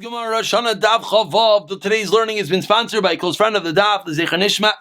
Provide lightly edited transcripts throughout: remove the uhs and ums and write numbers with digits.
Gemara Rosh HaShanah Daf Chavav. Today's learning has been sponsored by a close friend of the Daf, the Zecher Nishma.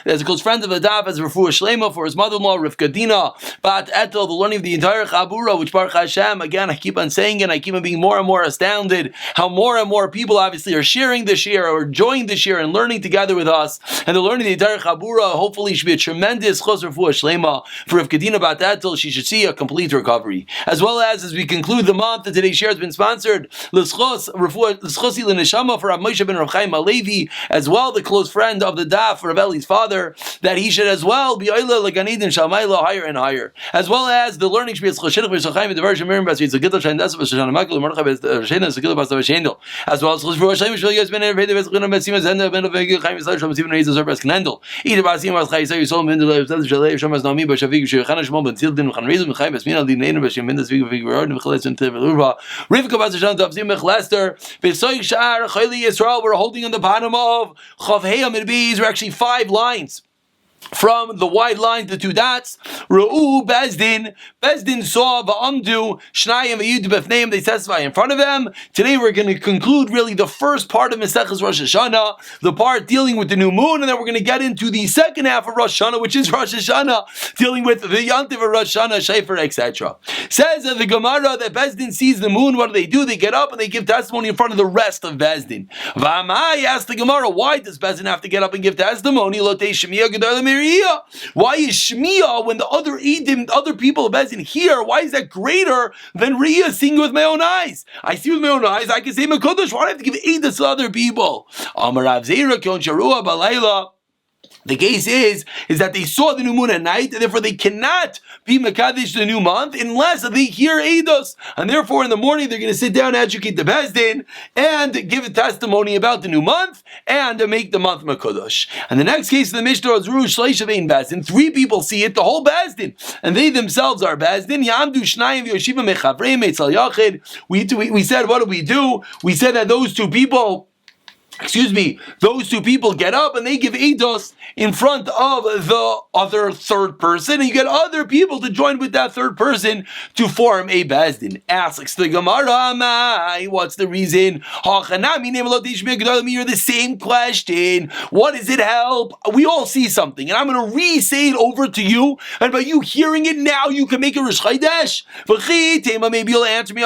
There's a close friend of the Daf as Refuah Shlema for his mother-in-law Rivka Dina Bat Etel. The learning of the entire Chabura, which Baruch Hashem. Again, I keep on saying it. I keep on being more and more astounded how more and more people obviously are sharing this year or enjoying this year and learning together with us. And the learning of the entire Chabura hopefully should be a tremendous chos Refuah Shlema for Rivka Dina Bat Etel. She should see a complete recovery, as well as we conclude the month. That today's share has been sponsored. L'schosi l'neshama for Rav Moshe ben Rav Chaim Alevi, as well the close friend of the Daf, Rav Eli's father, that he should as well be oila l'ganidin shalmayla higher and higher, as well as the learning should be Choshenach v'Shal Chaim the version Miriam Bas Yitzchak Gidol Shandasa v'Shana Makol Mordechai Bas Shena Sekil Bas Shendel, as well as Chos V'Rosh Hashem Shvel Yos Ben Erved Bas China Bas Sima Zenda Ben Oveg Chaim Yisrael Shom Sivin Reis Azor Bas Knendel Either Bas Sima Bas Chai Yisrael Yisrael Ben Delay Bas Shalei Shom Bas Naomi Bas Shavig Shechana Shmol Ben Tzildin V'Chan Reis V'Chaim Bas Mina Din Neinu Bas Yem Ben Das Vig Vig V'Rod V'Chales Ben Tev V'Lurva Rivka Bas Hashem Tav Zimech Lester B'Soy Shar Chayli Yisrael. We're holding on the bottom of Chav Hey Amid Bees. We're actually 5 lines from the wide line, the 2 dots. Ru'u Bezdin. Bezdin saw Ba'amdu Shnayim V'Yud B'Fneim. They testify in front of them. Today we're going to conclude really the first part of Maseches Rosh Hashanah, the part dealing with the new moon, and then we're going to get into the second half of Rosh Hashanah, which is Rosh Hashanah, dealing with the Yantiv of Rosh Hashanah, Shayfer, etc. Says the Gemara that Bezdin sees the moon. What do? They get up and they give testimony in front of the rest of Bezdin. V'amai asked the Gemara, why does Bezdin have to get up and give testimony? Lotei Shemiyah Gedol Miriya. Why is Shmiyah when the other Edim, other people of Bezdin hear? Why is that greater than Riyah seeing with my own eyes? I see with my own eyes. I can say Mekudesh. Why do I have to give Edus to other people? Amar Rav Zera Kyon Sharua Balayla. The case is that they saw the new moon at night, and therefore they cannot be Mekadesh the new month unless they hear Eidos. And therefore in the morning they're going to sit down and educate the Bezdin and give a testimony about the new month and make the month Mekadosh. And the next case of the Mishnah is Rush Shleishavein Bezdin. 3 people see it, the whole Bezdin, and they themselves are Bezdin. Yamdu Shnayim V'Yoshiva Mechavreim Eitzal Yachid. We said, what do? We said that those two people get up and they give eidos in front of the other third person, and you get other people to join with that third person to form a bezdin. Asks the Gemara, what's the reason? You're the same question. What does it help? We all see something, and I'm going to re-say it over to you, and by you hearing it now, you can make a Rosh Chodesh. Maybe you'll answer me.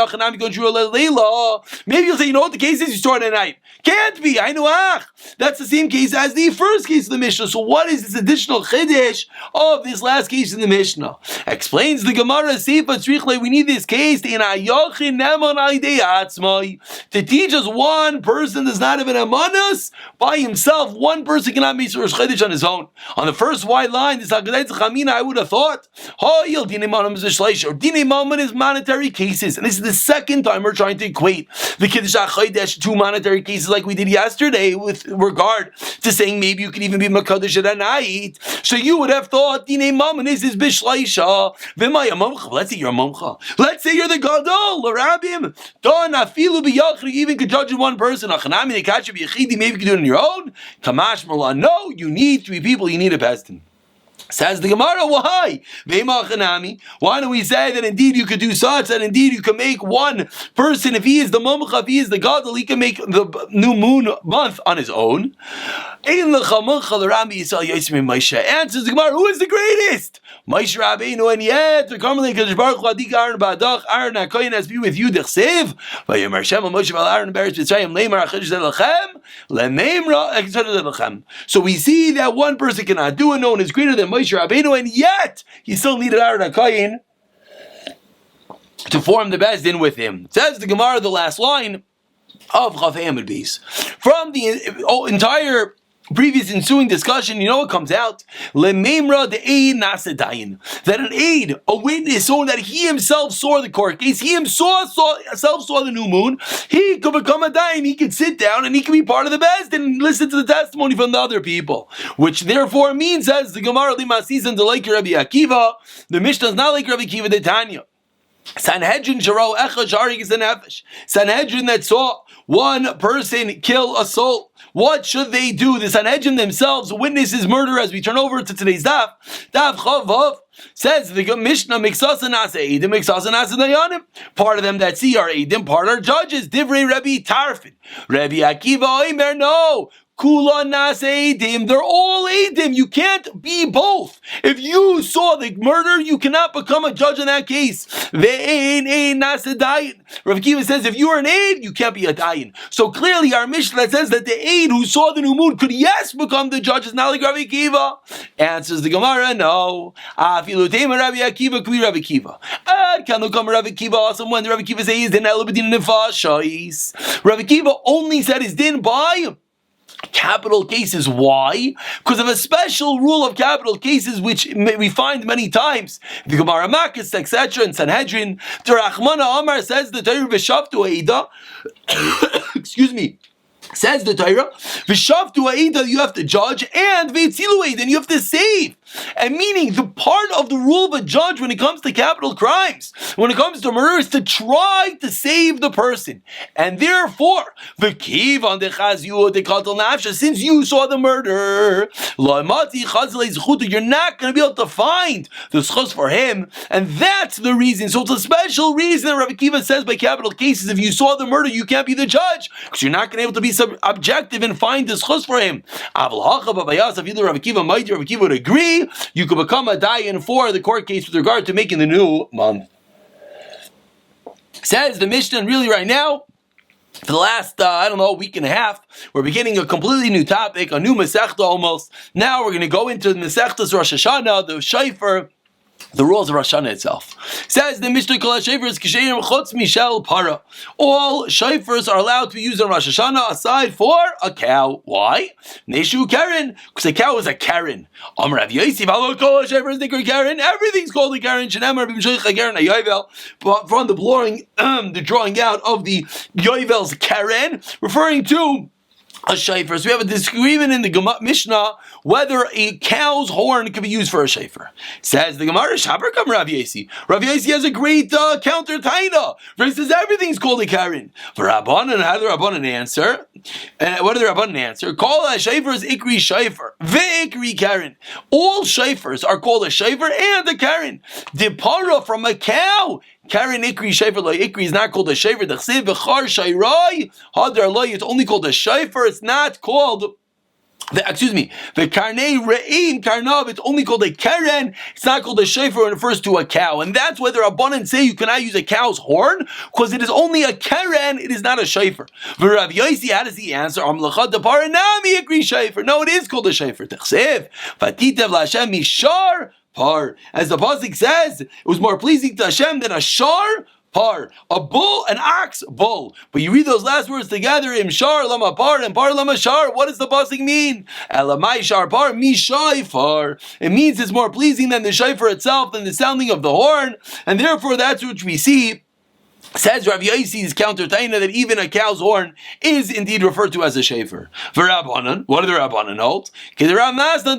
Maybe you'll say, you know what the case is? You start at night. Can't be. I know. That's the same case as the first case of the Mishnah. So what is this additional chiddush of this last case in the Mishnah? Explains the Gemara. We need this case to teach us one person does not have an amanas by himself. One person cannot make Rosh Chodesh on his own. On the first wide line, this I would have thought Dine Mammon is monetary cases, and this is the second time we're trying to equate the Kiddush HaChodesh to monetary cases like we did yesterday with regard to saying maybe you could even be Makadosh at a night. So you would have thought Dine Mammon is Bishlaisha. Let's say you're a Momcha. Let's say you're the Gadol, the Rabbim. Don Afilu B'Yachri, you even could judge in one person. Maybe you could do it on your own. Kamash Mala. No, you need 3 people, you need a Bezdin. Says the Gemara, why? Why do we say that indeed you could do such, that indeed you can make one person, if he is the Momcha, if he is the Gadol, he can make the new moon month on his own? Answers the Gemara, who is the greatest? Moshe Rabbeinu, and yet the Karmelin Kadosh Baruch Hu Adik Aaron Ba'adach Aaron HaKoyin has be with you Dechsev Vayomer Shem Moshe Val Aaron Beretz Mitzrayim Leimar HaChedesh Lechem Lemeimra HaChedesh Lechem. So we see that one person cannot do it, no one is greater than Moshe Rabbeinu, and yet he still needed Aaron HaKoyin to form the Bezdin with him. Says the Gemara, the last line of Chav Hamid Beis. From the entire previous ensuing discussion, you know what comes out? Lememra de aid nasadayin. That an aid, a witness, someone that he himself saw the court case, he himself saw the new moon, he could become a dayan, he could sit down and he could be part of the best and listen to the testimony from the other people. Which therefore means, as the Gemara Limasizan to like Rabbi Akiva, the Mishnah is not like Rabbi Akiva de Tanya. Sanhedrin Sharo Echad Sharig is an Nefesh. Sanhedrin that saw one person kill a soul. What should they do? The Sanhedrin themselves witnesses murder, as we turn over to today's Daf Chavav. Says the Mishnah, Miksasa Nasa Eidim, Miksasa Nasa Dayanim. Part of them that see are Eidim, part are judges. Divrei Rabbi Tarfin. Rabbi Akiva Omer, no. Kula Nas Eidim, they're all Eidim. You can't be both. If you saw the murder, you cannot become a judge in that case. Ve'ein ein Nas Dayan. Rav Akiva says if you are an aid, you can't be a dayan. So clearly our Mishnah says that the aid who saw the numud could yes become the judge. It's not like Rav Akiva. Answers the Gemara, no. Afilu tema Rav Akiva kvi Rav Akiva. Can come Rav Akiva also when Rav Akiva says din elabedin nefashos. Rav Akiva only said his din by capital cases. Why? Because of a special rule of capital cases which we find many times. The Gemara Makis, etc. and Sanhedrin, the Rachmana Amar says the Torah v'shavtu Eida. Excuse me. Says the Torah, v'shavtu Eida, you have to judge, and v'etzilu Eida, and you have to save. And meaning the part of the rule of a judge when it comes to capital crimes, when it comes to murder, is to try to save the person. And therefore, since you saw the murder, you're not going to be able to find the schus for him. And that's the reason. So it's a special reason that Rav Akiva says by capital cases, if you saw the murder, you can't be the judge, because you're not going to be able to be objective and find the schus for him. If either Rav Akiva would agree, you could become a dayan for the court case with regard to making the new month. Says the Mishnah, and really right now, for the last, week and a half, we're beginning a completely new topic, a new Masechta almost. Now we're going to go into the Masechtas Rosh HaShanah, the Shofar, the rules of Rosh HaShanah itself. Says the Mishnah, Kol HaShofars K'sheim Chutz Mishel Para. All shofars are allowed to be used on Rosh HaShanah aside for a cow. Why? Neshu Karen, because a cow is a Karen. Amar Rav Yosef, Kol HaShofars Nikar Karen. Everything's called a Karen. Shenemar B'Mshoich Karen HaYovel. From the the drawing out of the Yovel's Karen, referring to a shofar. So we have a disagreement in the Mishnah whether a cow's horn can be used for a shofar. Says the Gemara, Shabar Kam Rav Yossi. Rav Yossi has a great counter taina. He says everything's called a karen. For Rabbanan, how do the Rabbanan answer? What do the Rabbanan answer? Call a shofar is ikri shofar, ve'ikri karen. All shofars are called a shofar and a karen. Depara from a cow. Karen ikri shofar lo ikri is not called a shofar. The chsiv v'char shayrai hadar lo. It's only called a shofar. It's not called. The karnei re'im karnav. It's only called a karen. It's not called a shofar. It refers to a cow, and that's why the Rabbanan say you cannot use a cow's horn because it is only a karen. It is not a shofar. Rav Yossi, how does he answer? Amlachad depara nami ikri shofar. No, it is called a shofar. T'chsev vatitev laHashem mishar par. As the pasuk says, it was more pleasing to Hashem than a shar par, a bull, an ox, bull. But you read those last words together, im shar lama par and par lama shar. What does the pasuk mean? Elamai shar par mi shayfar. It means it's more pleasing than the shayfar itself, than the sounding of the horn, and therefore that's what we see. Says Rav Yossi's counter taina that even a cow's horn is indeed referred to as a shofar. For Rabbanan, what do the Rabbanan hold? Rav Nasna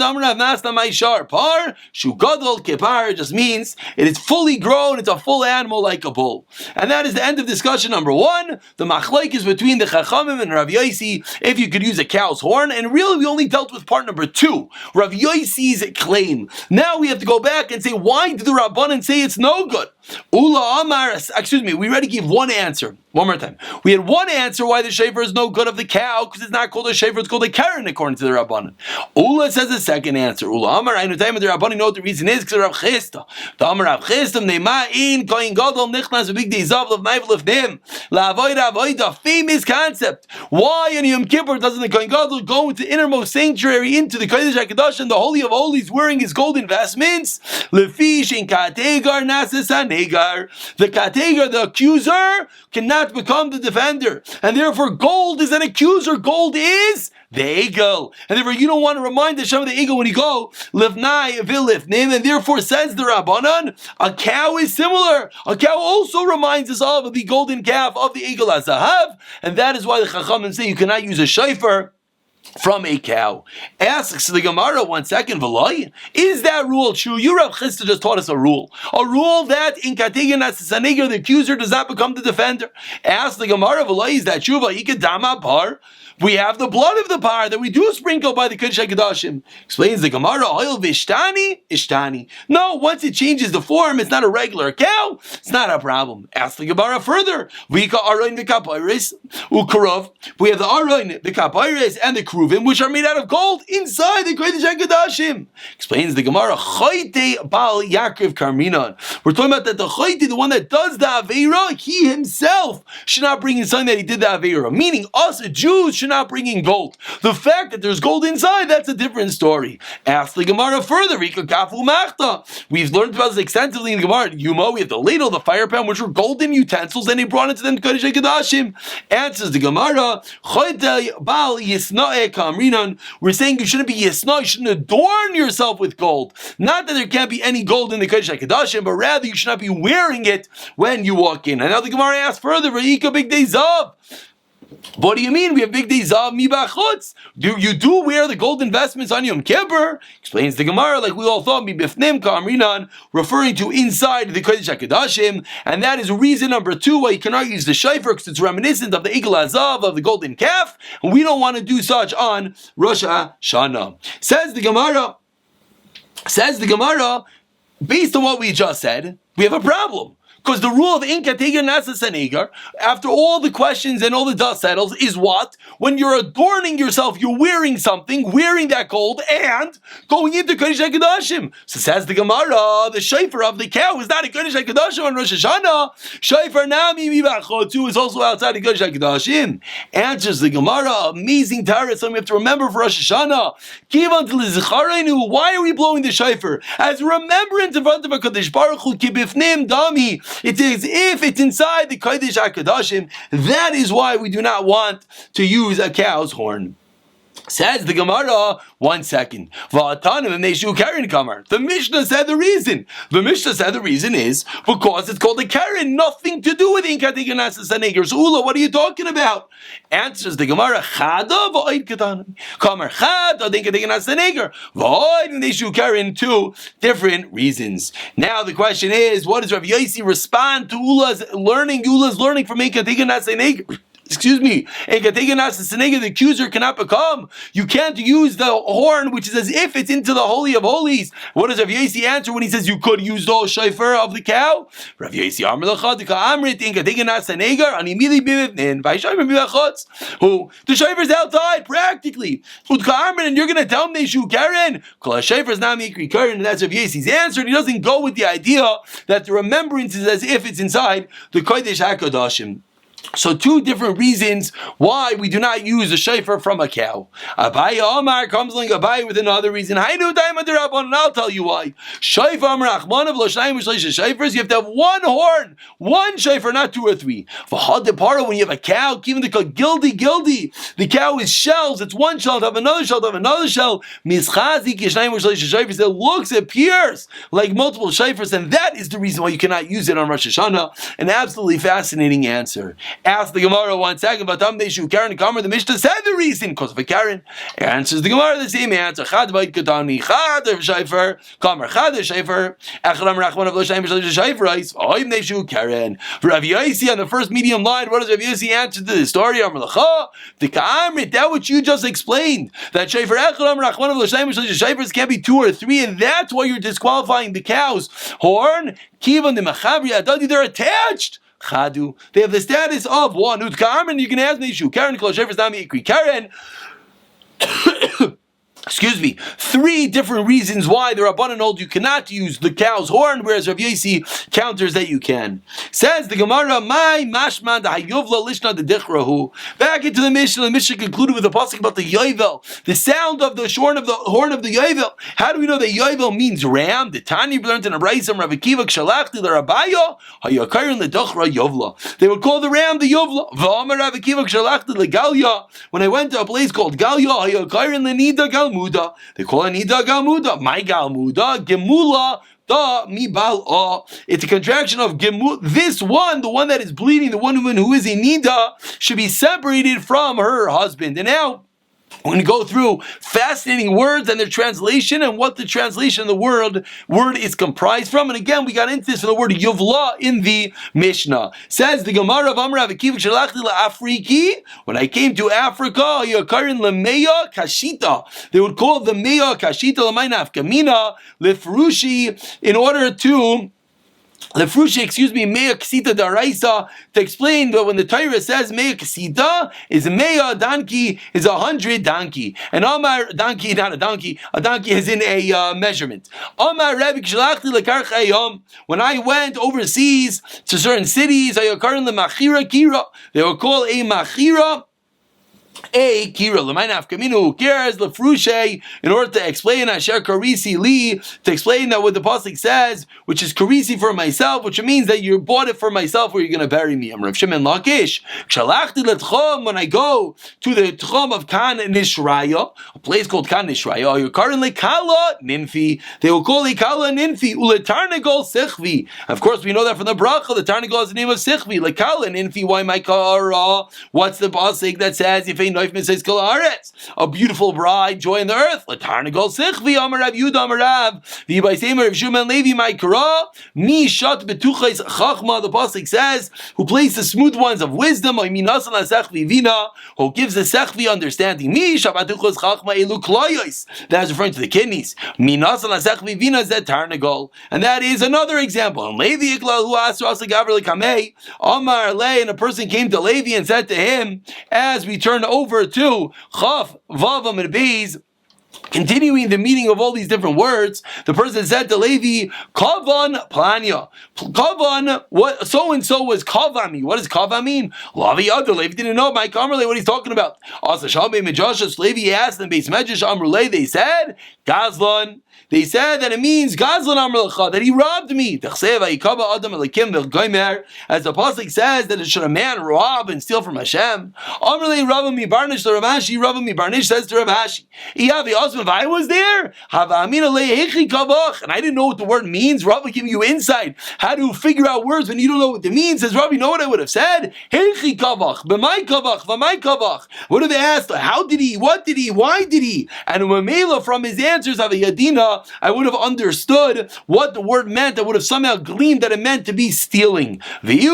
Maishar Par Shugadol Kepar just means it is fully grown, it's a full animal like a bull. And that is the end of discussion number one. The machlek is between the Chachamim and Rav Yossi if you could use a cow's horn, and really we only dealt with part number two, Rav Yossi's claim. Now we have to go back and say, why did the Rabbanan say it's no good? Ula Amar, we already gave one answer. One more time. We had one answer why the shofar is no good of the cow, because it's not called a shofar, it's called a karen according to the Rabbanan. Ula says a second answer. Ula Amar, I know the Rabbanan know what the reason is, because Rav Chisda. The Amar Rav Chisda, Neima in Kohen Gadol Nichnas a big day Zav of Naiv Lefnim. La'avoida avoida, famous concept. Why in Yom Kippur doesn't the Kohen Gadol go into the innermost sanctuary, into the Kodesh HaKadosh and the Holy of Holies, wearing his gold vestments? Lefish in Kategar Nasesan. The kategar, the accuser, cannot become the defender, and therefore gold is an accuser. Gold is the eagle, and therefore you don't want to remind Hashem of the eagle when you go livnai vilifnim. And therefore says the Rabbanan, a cow is similar. A cow also reminds us of the golden calf of the eagle as zahav, and that is why the Chachamim say you cannot use a shofar from a cow. Asks the Gemara, 1 second, V'loi, is that rule true? You, Rav Chisda, just taught us a rule that in Katigan Asaniger, the accuser does not become the defender. Asks the Gemara, V'loi, is that true? V'ikadama par. We have the blood of the par that we do sprinkle by the Kodesh HaKadoshim. Explains the Gemara, oil vishtani, ishtani. No, once it changes the form, it's not a regular cow, it's not a problem. Ask the Gemara further. Vika aroin v'kapayres, ukarov. We have the aroin, the kapayres, and the kruvim, which are made out of gold inside the Kodesh HaKadoshim. Explains the Gemara, choyte bal Yaakov karminon. We're talking about that the choyte, the one that does the aveira, he himself should not bring in something that he did the aveira. Meaning, us Jews should not bring in gold. The fact that there's gold inside, that's a different story. Ask the Gemara further. We've learned about this extensively in the Gemara. We have the ladle, the fire pan, which were golden utensils, and he brought it to them to Kodesh HaKadoshim. Answers the Gemara, we're saying you shouldn't be yisna, you shouldn't adorn yourself with gold. Not that there can't be any gold in the Kodesh HaKadoshim, but rather you should not be wearing it when you walk in. And now the Gemara asks further, big days up. What do you mean? We have big days of mibachutz. You do wear the golden vestments on Yom Kippur? Explains the Gemara, like we all thought, mibifnim ka'amrinan, referring to inside the Kodesh HaKadoshim, and that is reason number 2 why you cannot use the shofar, because it's reminiscent of the Igel Hazav, of the golden calf, and we don't want to do such on Rosh HaShanah. Says the Gemara, based on what we just said, we have a problem. Because the rule of Inka Teger Nasa Sanegar, after all the questions and all the dust settles, is what? When you're adorning yourself, you're wearing something, wearing that gold, and going into Kodesh HaKadoshim. So says the Gemara, the shofar of the cow is not a Kodesh HaKadoshim on Rosh Hashanah. Shofar Nami Mibachotu is also outside of Kodesh HaKadoshim. Answers the Gemara, amazing Torah, something we have to remember for Rosh Hashanah. Why are we blowing the shofar? As remembrance in front of a Kodesh Baruch Hu, Kibifnim Dami. It is if it's inside the Kodesh HaKadoshim, that is why we do not want to use a cow's horn. Says the Gemara, 1 second. The Mishnah said the reason. The Mishnah said the reason is because it's called a Karen, nothing to do with Inka Teger Nasa Saneger. So Ula, what are you talking about? Answers the Gemara, Chada v'oid katan. Kamer Chada Inka Teger Nasa Saneger. V'oid v'neshu Karen, 2 different reasons. Now the question is, what does Rav Yosi respond to Ula's learning? Ula's learning from Inka Teger Nasa Saneger. Excuse me, the accuser cannot become. You can't use the horn, which is as if it's into the Holy of Holies. What does Rav Yosi answer when he says you could use the shofar of the cow? Rav Yosi, the shofar is outside, practically. And you're going to tell me Neshu Karen? And that's Rav Yosi's answer. And he doesn't go with the idea that the remembrance is as if it's inside the Kodesh HaKadoshim. So 2 different reasons why we do not use a shofar from a cow. Abaye Omar comes along Abaye with another reason. I know and I'll tell you why. Shofar Rachman of Loshnayim shofars. You have to have 1 horn, 1 shofar, not 2 or 3. When you have a cow, even the gildi. The cow is shells. It's 1 shell to have another shell to have another shell. It appears like multiple shofars, and that is the reason why you cannot use it on Rosh Hashanah. An absolutely fascinating answer. Ask the Gemara 1 second, but Karen Kamer, the Mishnah said the reason because of a Karen. Answers the Gemara the same answer. Chad Bait Katani, Chad of Shaifer, Kamer Chad of Shaifer, Echram Rachman of Loshaim Shaifer, Oim Neshu Karen. Rav Yosi on the first medium line, what does Rav Yosi answer to the story? The Kamer, that which you just explained, that Shaifer Echram Rachman of Loshaim Shaifer can't be 2 or 3, and that's why you're disqualifying the cow's horn. Kivan the Machabri Adadi, they're attached. Chadu. They have the status of 1. And you can ask me, Karen, Karen. Excuse me, 3 different reasons why the Rabbanan hold you cannot use the cow's horn, whereas Rav Yosi counters that you can. Says the Gemara, "My mashman the hayuvla lishna the dichrahu." Back into the Mishnah. The Mishnah concluded with a pasuk about the yovel, the sound of the horn of the yovel. How do we know that yovel means ram? The Tani learned in a Raisam Rav Akiva Kshalachti l'Rabayo hayakarin l'dochra yovla. They would call the ram the yovla. V'amar Rav Akiva Kshalachti l'Galya. When I went to a place called Galya, hayakarin l'nida gal. They call it Nida Galmuda. My Galmuda, Gemula, da mi bal. It's a contraction of Gemula. This one, the one that is bleeding, the one woman who is a Nida, should be separated from her husband. And now, We're going to go through fascinating words and their translation and what the translation of the word is comprised from. And again, we got into this with the word Yuvla in the Mishnah. Says the Gemara of Amr Avikiv Shalachti LaAfriki. When I came to Africa, Yakarin Lemeya Kashita. They would call the Meya Kashita Lamaina Afkamina Lefrushi in order to Meya Ksita Daraisa, to explain that when the Torah says Meya Ksita is Meya donkey is 100 donkey, and Amar donkey, not a donkey is in a measurement. Amar Rabbi Kshalachti Lekar Chayom, when I went overseas to certain cities, Ayakaran Lemachira Kira, they would call a Machira a kira l'maynaf kaminu who cares lefrushe in order to explain asher karisi li, to explain that what the pasuk says, which is karisi for myself, which means that you bought it for myself, or you're going to bury me. I'm Rav Shimon Lakish. Shalachti letchom, when I go to the tchom of Kan Nishraya, a place called Kan Nishraya, you're currently Kala Ninfi. They will call it Kala Ninfi uletarnagol sichvi. Of course, we know that from the bracha. The tarnagol is the name of sichvi. Like Kala Ninfi. Why my kara? What's the pasuk that says if a a beautiful bride, joy in the earth? Latarnagol sichvi, Amar Rav Yudah, Amar Rav, the Yibaisemer of Shuman Levi, my kara, mi shat betuchais chachma, the pasuk says, who places the smooth ones of wisdom, or minasan la-sechvi vina, who gives the sechvi understanding. Mi shat betuchais chachma elu kloyos, that is referring to the kidneys. Minasan la-sechvi vina is that tarnagol. And that is another example. And Levi iklal hu asur asa gaver lekamei, Amar le, and a person came to Levi and said to him, as we turn over to Chaf, Vavam, and Beis, continuing the meaning of all these different words, the person said to Levi, Kavan Planya. Kavan, what so and so was Kavami. What does Kavan mean? Lavi Yadar. Levi didn't know my Kamerle what he's talking about. Asa Shalbe Medrashas, Levi asked them, Beis Medrash Amrule, they said, Gazlan. They said that it means Gazlan Amrlecha, that he robbed me. As the pasuk says that it should a man rob and steal from Hashem. Amrle Rabbi Barnish, the Ravashi, Rabbi Barnish says to Ravashi, if I was there, and I didn't know what the word means, Rabbi giving you insight how to figure out words when you don't know what it means. Says Rabbi, you know what I would have said? What have they asked? How did he? What did he? Why did he? And from his answers of a Yadina, I would have understood what the word meant. I would have somehow gleaned that it meant to be stealing. But Levi,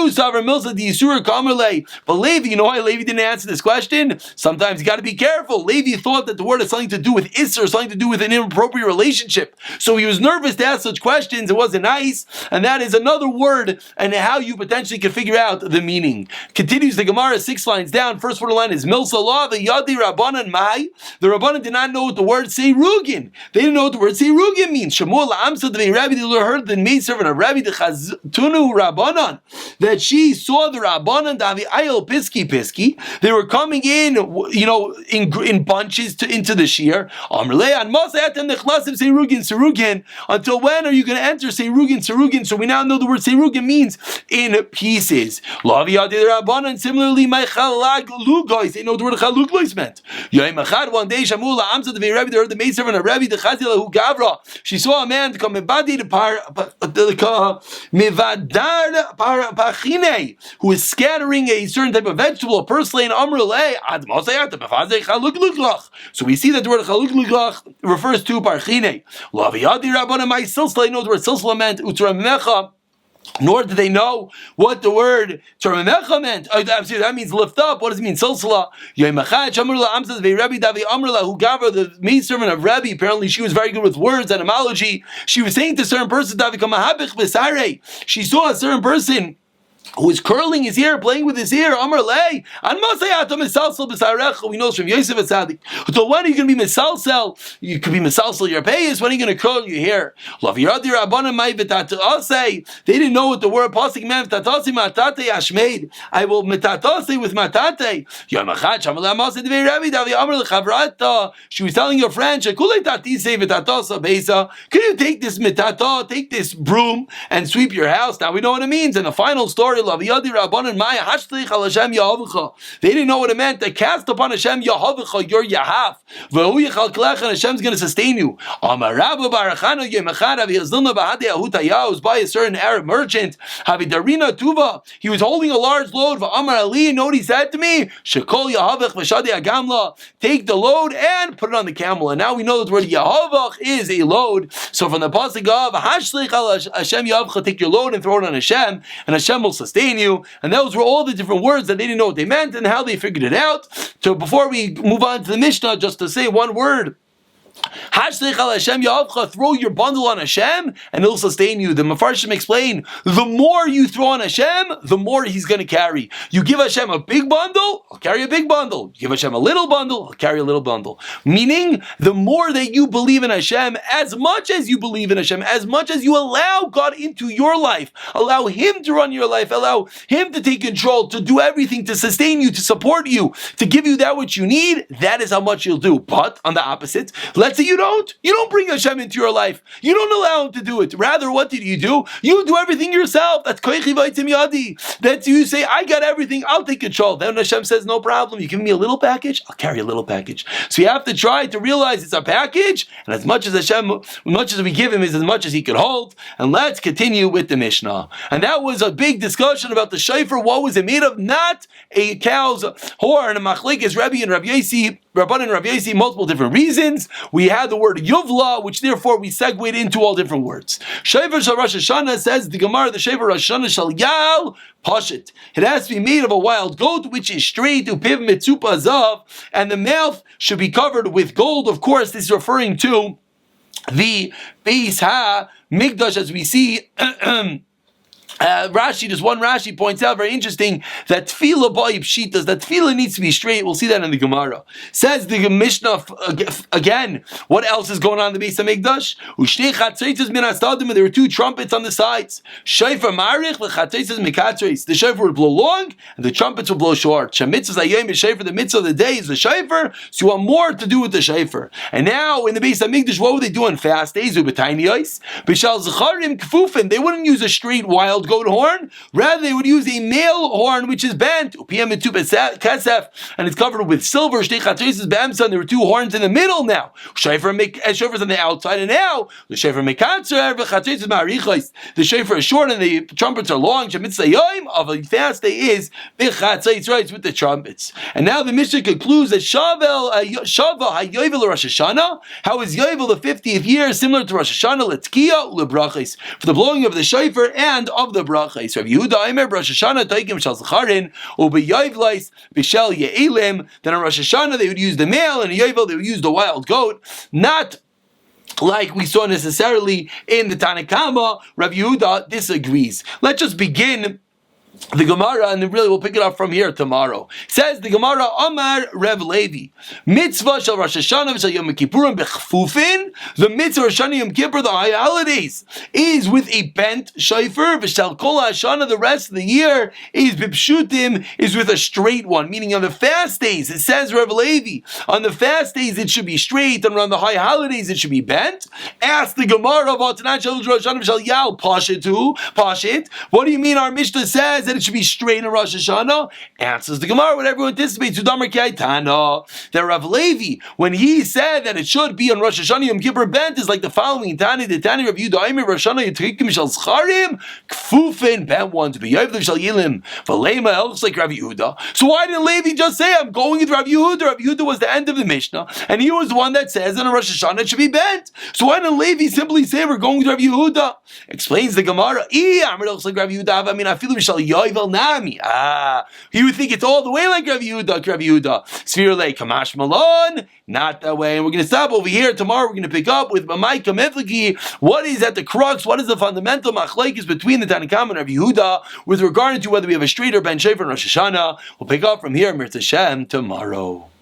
you know why Levi didn't answer this question? Sometimes you got to be careful. Levi thought that the word has something to do with Isser, something to do with an inappropriate relationship. So he was nervous to ask such questions. It wasn't nice. And that is another word and how you potentially can figure out the meaning. Continues the Gemara 6 lines down. First word of the line is Milsa Law, the Yadi Rabbanan Mai. The Rabbanan did not know what the word Seirugin. They didn't know what the word Seirugin means. Shmuel Amsa, the Rabbi, they heard the maid servant of Rabbi, the Chaztunu Rabbanan, that she saw the Rabbanan, Davi Ayel Piski Piski. They were coming in, in bunches into the shear. Until when are you going to enter Seirugin? So we now know the word Seirugin means in pieces. Similarly, my Chalag Lugois, they know the word Chaluglois meant. One day, Shamula Amsa, the Rabbi, they heard the maid servant of Rabbi, the Chazila who Gavra. She saw a man come who is scattering a certain type of vegetable, a purslane. So we see that the word Chaluk Luglach refers to Parchine. Laviyadi Rabbana my Silsla knows the word Silsla meant, Utramecha. Nor do they know what the word Taramecha meant. That means lift up. What does it mean? Silsala. The maid servant of Rabbi, apparently she was very good with words, etymology. She was saying to a certain person, she saw a certain person who is curling his hair, playing with his hair. Amar lei, we know from Yosef Atzadik. So when are you going to be misalsel? You could be misalsel your payas. When are you going to curl your hair? They didn't know what the word pasuk meant. I will metatase with matate. She was telling her friend, can you take this metata, take this broom and sweep your house? Now we know what it means. And the final story They didn't know what it meant. They cast upon Hashem Yahavicha, your Yahaf. And Hashem's going to sustain you. Was by a certain Arab merchant. He was holding a large load. You know what he said to me? Take the load and put it on the camel. And now we know that the word Yahavach is a load. So from the pasuk of Hashem Yahavcha, take your load and throw it on Hashem, and Hashem will sustain you. And those were all the different words that they didn't know what they meant and how they figured it out. So before we move on to the Mishnah, just to say one word. Throw your bundle on Hashem and He'll sustain you. The Mefarshim explain, the more you throw on Hashem, the more He's going to carry. You give Hashem a big bundle, He'll carry a big bundle. You give Hashem a little bundle, He'll carry a little bundle. Meaning, the more that you believe in Hashem, as much as you believe in Hashem, as much as you allow God into your life, allow Him to run your life, allow Him to take control, to do everything, to sustain you, to support you, to give you that which you need, that is how much you'll do. But on the opposite, let's say you don't bring Hashem into your life. You don't allow Him to do it. Rather, what did you do? You do everything yourself. That's koichi vaitim yadi. That's you say, I got everything, I'll take control. Then Hashem says, no problem. You give me a little package, I'll carry a little package. So you have to try to realize it's a package, and as much as we give Him is as much as He could hold. And let's continue with the Mishnah. And that was a big discussion about the shofar. What was it made of? Not a cow's horn. Machlekes Rebbe and Rabbi Yossi, Rabban and Rabbi Yossi, multiple different reasons. We had the word Yuvla, which therefore we segued into all different words. Shofar shel Rosh HaShanah, says the Gemara, the Shofar Rosh HaShanah shel Yal Pashit. It has to be made of a wild goat, which is straight, upiv mitzupa zav, and the mouth should be covered with gold. Of course, this is referring to the Beis HaMikdash, as we see. Rashi points out, very interesting, that tefillah ba'ib shitas, that tefillah needs to be straight. We'll see that in the Gemara. Says the Mishnah again, what else is going on in the Beis HaMikdash? There were two trumpets on the sides. Shofar marich v'chatzeitzes mikatzreis. The shofar would blow long, and the trumpets would blow short. Shemitzvahs hayom shofar, the mitzvah of the day is the shofar, so you want more to do with the shofar. And now, in the Beis HaMikdash, what would they do on fast days? B'shal zecharim kfufin. They wouldn't use a straight wild goat horn, rather they would use a male horn which is bent, and it's covered with silver. There were two horns in the middle now. Shofars on the outside, and now the shofar the shofar is short and the trumpets are long. Of a fast day is with the trumpets. And now the Mishnah concludes that Shava HaYovel Rosh HaShanah. How is Yovel the 50th year similar to Rosh HaShanah? Letkiya ulebrachos, for the blowing of the shofar and of the brachos. Rav Yehuda Aimer Rosh HaShanah Taikim Shal Zacharin Ubeyavlis Bishal Ye'elim. Then on Rosh HaShanah they would use the male, and in Yovel they would use the wild goat. Not like we saw necessarily in the Tanakama. Rav Yehuda disagrees. Let's just begin the Gemara, and really we'll pick it up from here tomorrow. Says the Gemara, Amar Rev Levi, mitzvah shel Rosh HaShanah v'shel Yom Kippurim bechfufin. The mitzvah Rosh HaShanah Yom Kippur, the high holidays, is with a bent shofar. V'shel Kol HaShanah, the rest of the year, is b'pshutim, is with a straight one. Meaning on the fast days, it says Rev Levi, on the fast days it should be straight, and on the high holidays it should be bent. Ask the Gemara about Tanat shel Rosh HaShanah v'shel Yal Pashit. What do you mean our Mishnah says that it should be straight in Rosh HaShanah? Answers the Gemara, what everyone anticipates, that Rav Levi, when he said that it should be on Rosh HaShanah Yom Kippur bent, is like the following: Tani Rav Yehuda Aimer Rosh HaShanah Yitrikim Shal Zcharim Kfufin bent ones B'Yavlim Shal Yilim V'Leima. It looks like Rav Yehuda. So why didn't Levi just say, I'm going with Rav Yehuda? Rav Yehuda was the end of the Mishnah, and he was the one that says that on Rosh HaShanah it should be bent. So why didn't Levi simply say we're going with Rav Yehuda? Explains the Gemara, looks like Rav Yehuda. I mean, I feel Shal Yovel Nami. You would think it's all the way like Rav Yehuda. Svirle Kamash Malon. Not that way. And we're going to stop over here. Tomorrow we're going to pick up with Mamai Kamefliki. What is at the crux? What is the fundamental machlekes between the Tanakhama and Rav Yehuda with regard to whether we have a straight or bent shofar in Rosh HaShanah? We'll pick up from here, Mirz Hashem, tomorrow.